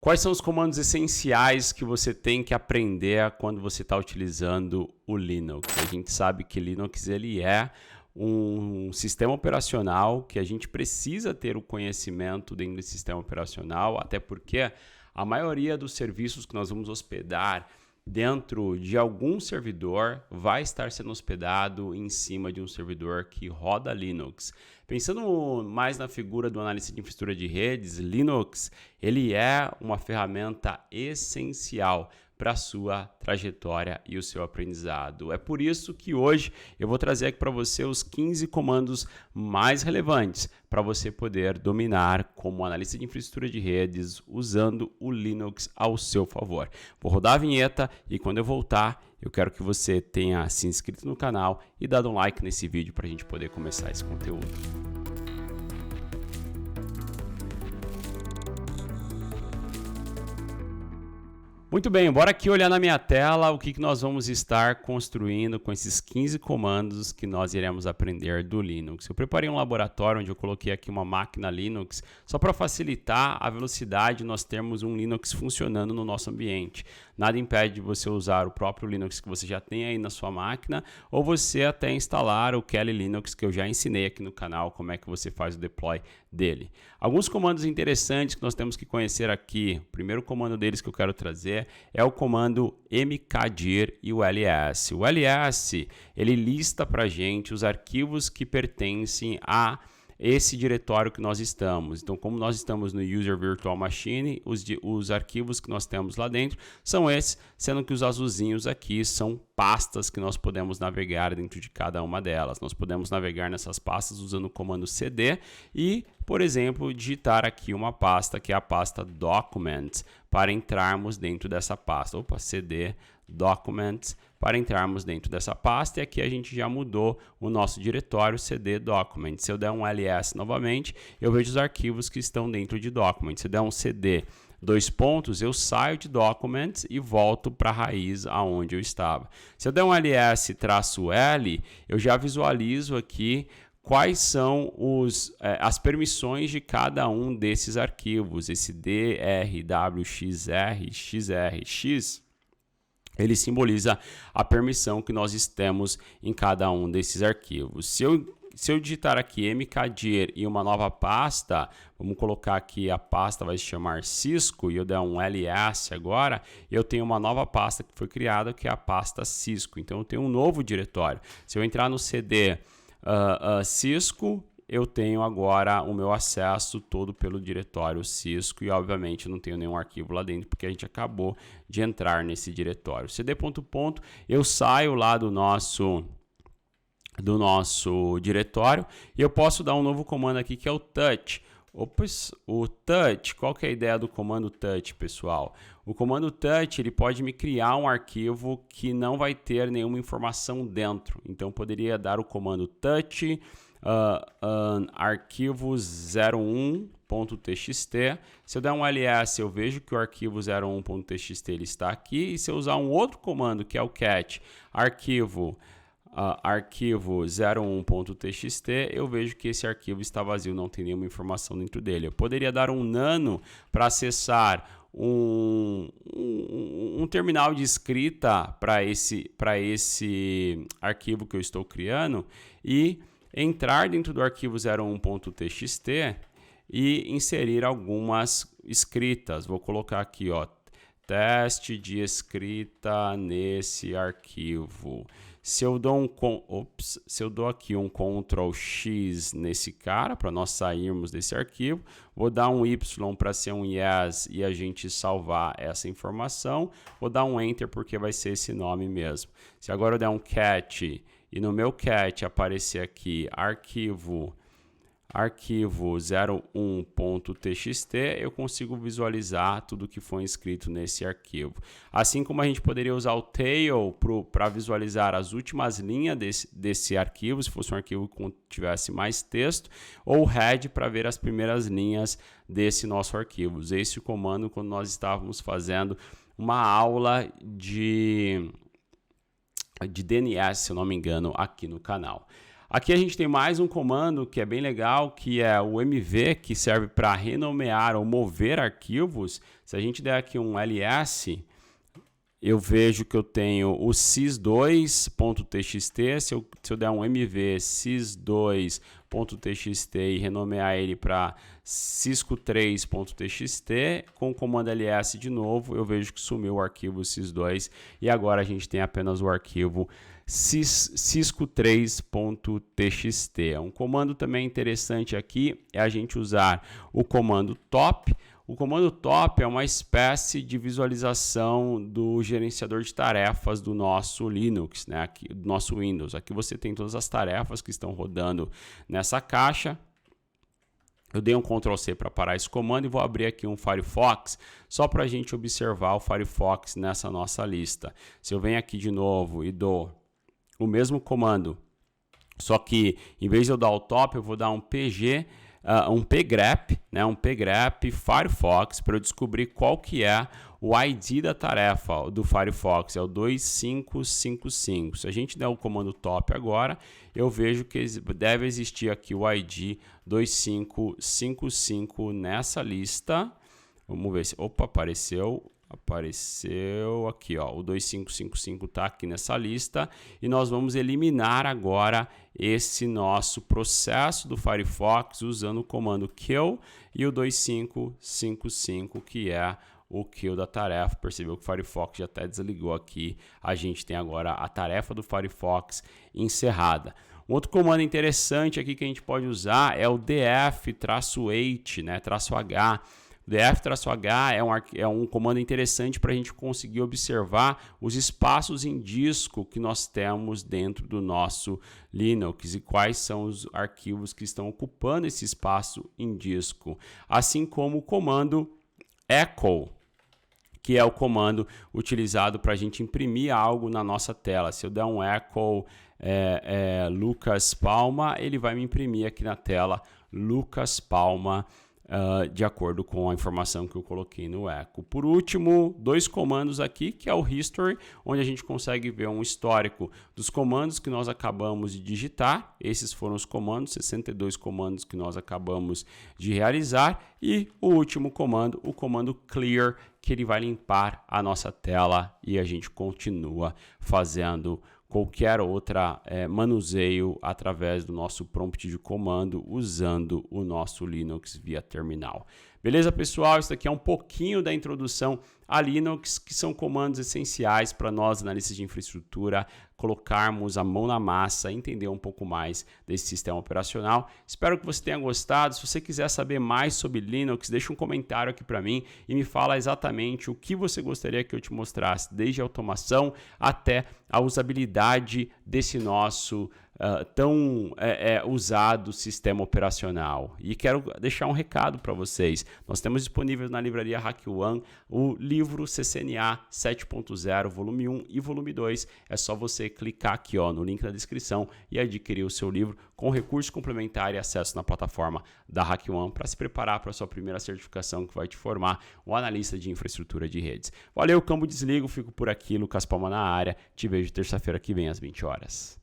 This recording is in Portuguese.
Quais são os comandos essenciais que você tem que aprender quando você está utilizando o Linux? A gente sabe que Linux ele é um sistema operacional que a gente precisa ter o conhecimento dentro desse sistema operacional, até porque a maioria dos serviços que nós vamos hospedar dentro de algum servidor vai estar sendo hospedado em cima de um servidor que roda Linux. Pensando mais na figura do analista de infraestrutura de redes, Linux ele é uma ferramenta essencial para a sua trajetória e o seu aprendizado. É por isso que hoje eu vou trazer aqui para você os 15 comandos mais relevantes para você poder dominar como analista de infraestrutura de redes usando o Linux ao seu favor. Vou rodar a vinheta e quando eu voltar, eu quero que você tenha se inscrito no canal e dado um like nesse vídeo para a gente poder começar esse conteúdo. Muito bem, bora aqui olhar na minha tela o que nós vamos estar construindo com esses 15 comandos que nós iremos aprender do Linux. Eu preparei um laboratório onde eu coloquei aqui uma máquina Linux, só para facilitar a velocidade de nós termos um Linux funcionando no nosso ambiente. Nada impede de você usar o próprio Linux que você já tem aí na sua máquina, ou você até instalar o Kali Linux que eu já ensinei aqui no canal, como é que você faz o deploy dele. Alguns comandos interessantes que nós temos que conhecer aqui. O primeiro comando deles que eu quero trazer é o comando mkdir e o ls. O ls, ele lista para a gente os arquivos que pertencem a esse diretório que nós estamos. Então, como nós estamos no User Virtual Machine, os arquivos que nós temos lá dentro são esses, sendo que os azulzinhos aqui são pastas que nós podemos navegar dentro de cada uma delas. Nós podemos navegar nessas pastas usando o comando cd e, por exemplo, digitar aqui uma pasta que é a pasta Documents para entrarmos dentro dessa pasta. cd Documents para entrarmos dentro dessa pasta, e aqui a gente já mudou o nosso diretório cd Documents. Se eu der um ls novamente, eu vejo os arquivos que estão dentro de Documents. Se eu der um cd eu saio de Documents e volto para a raiz aonde eu estava. Se eu der um ls-l, eu já visualizo aqui quais são as permissões de cada um desses arquivos. Esse drwxr, xrx, ele simboliza a permissão que nós temos em cada um desses arquivos. Se eu digitar aqui mkdir e uma nova pasta, vamos colocar aqui a pasta vai se chamar Cisco, e eu der um ls agora, eu tenho uma nova pasta que foi criada, que é a pasta Cisco. Então eu tenho um novo diretório. Se eu entrar no cd Cisco, eu tenho agora o meu acesso todo pelo diretório Cisco e, obviamente, não tenho nenhum arquivo lá dentro porque a gente acabou de entrar nesse diretório. cd ... eu saio lá do nosso diretório e eu posso dar um novo comando aqui que é o touch. O touch, qual que é a ideia do comando touch, pessoal? O comando touch ele pode me criar um arquivo que não vai ter nenhuma informação dentro. Então, eu poderia dar o comando touch arquivo 01.txt. Se eu der um ls, eu vejo que o arquivo 01.txt ele está aqui. E se eu usar um outro comando, que é o cat arquivo 01.txt, eu vejo que esse arquivo está vazio, não tem nenhuma informação dentro dele. Eu poderia dar um nano para acessar um terminal de escrita para esse arquivo que eu estou criando e entrar dentro do arquivo 01.txt e inserir algumas escritas. Vou colocar aqui, teste de escrita nesse arquivo. Se eu dou aqui um Ctrl X nesse cara, para nós sairmos desse arquivo, vou dar um Y para ser um yes e a gente salvar essa informação, vou dar um Enter porque vai ser esse nome mesmo. Se agora eu der um cat e no meu cat aparecer aqui arquivo 01.txt, eu consigo visualizar tudo que foi escrito nesse arquivo. Assim como a gente poderia usar o tail para visualizar as últimas linhas desse arquivo, se fosse um arquivo que tivesse mais texto, ou o head para ver as primeiras linhas desse nosso arquivo. Usei esse comando quando nós estávamos fazendo uma aula de DNS, se eu não me engano, aqui no canal. Aqui a gente tem mais um comando que é bem legal, que é o mv, que serve para renomear ou mover arquivos. Se a gente der aqui um ls, eu vejo que eu tenho o sys2.txt. Se eu der um mv sys2.txt e renomear ele para cisco3.txt, com o comando ls de novo, eu vejo que sumiu o arquivo sys2 e agora a gente tem apenas o arquivo cisco3.txt. Um comando também interessante aqui é a gente usar o comando top. O comando top é uma espécie de visualização do gerenciador de tarefas do nosso Linux, né? Aqui, do nosso Windows. Aqui você tem todas as tarefas que estão rodando nessa caixa. Eu dei um Ctrl C para parar esse comando e vou abrir aqui um Firefox só para a gente observar o Firefox nessa nossa lista. Se eu venho aqui de novo e dou o mesmo comando, só que em vez de eu dar o top, eu vou dar um um pgrep, né, um pgrep Firefox para eu descobrir qual que é o ID da tarefa do Firefox, é o 2555. Se a gente der o comando top agora, eu vejo que deve existir aqui o ID 2555 nessa lista. Vamos ver se... Opa, apareceu aqui, ó, o 2555 está aqui nessa lista e nós vamos eliminar agora esse nosso processo do Firefox usando o comando kill e o 2555, que é o kill da tarefa. Percebeu que o Firefox já até desligou aqui, a gente tem agora a tarefa do Firefox encerrada. Um outro comando interessante aqui que a gente pode usar é o df-h, né, -h. df-h é um comando interessante para a gente conseguir observar os espaços em disco que nós temos dentro do nosso Linux e quais são os arquivos que estão ocupando esse espaço em disco. Assim como o comando echo, que é o comando utilizado para a gente imprimir algo na nossa tela. Se eu der um echo Lucas Palma, ele vai me imprimir aqui na tela Lucas Palma, de acordo com a informação que eu coloquei no echo. Por último, dois comandos aqui, que é o history, onde a gente consegue ver um histórico dos comandos que nós acabamos de digitar. Esses foram os comandos, 62 comandos que nós acabamos de realizar. E o último comando, o comando clear, que ele vai limpar a nossa tela e a gente continua fazendo qualquer outra manuseio através do nosso prompt de comando usando o nosso Linux via terminal. Beleza, pessoal? Isso aqui é um pouquinho da introdução a Linux, que são comandos essenciais para nós, analistas de infraestrutura, colocarmos a mão na massa, entender um pouco mais desse sistema operacional. Espero que você tenha gostado. Se você quiser saber mais sobre Linux, deixa um comentário aqui para mim e me fala exatamente o que você gostaria que eu te mostrasse, desde a automação até a usabilidade desse nosso tão usado sistema operacional. E quero deixar um recado para vocês. Nós temos disponível na livraria HackOne o livro CCNA 7.0, volume 1 e volume 2. É só você clicar aqui no link na descrição e adquirir o seu livro com recurso complementar e acesso na plataforma da HackOne para se preparar para a sua primeira certificação que vai te formar um analista de infraestrutura de redes. Valeu, Cambo Desligo, fico por aqui, Lucas Palma na área. Te vejo terça-feira que vem às 20 horas.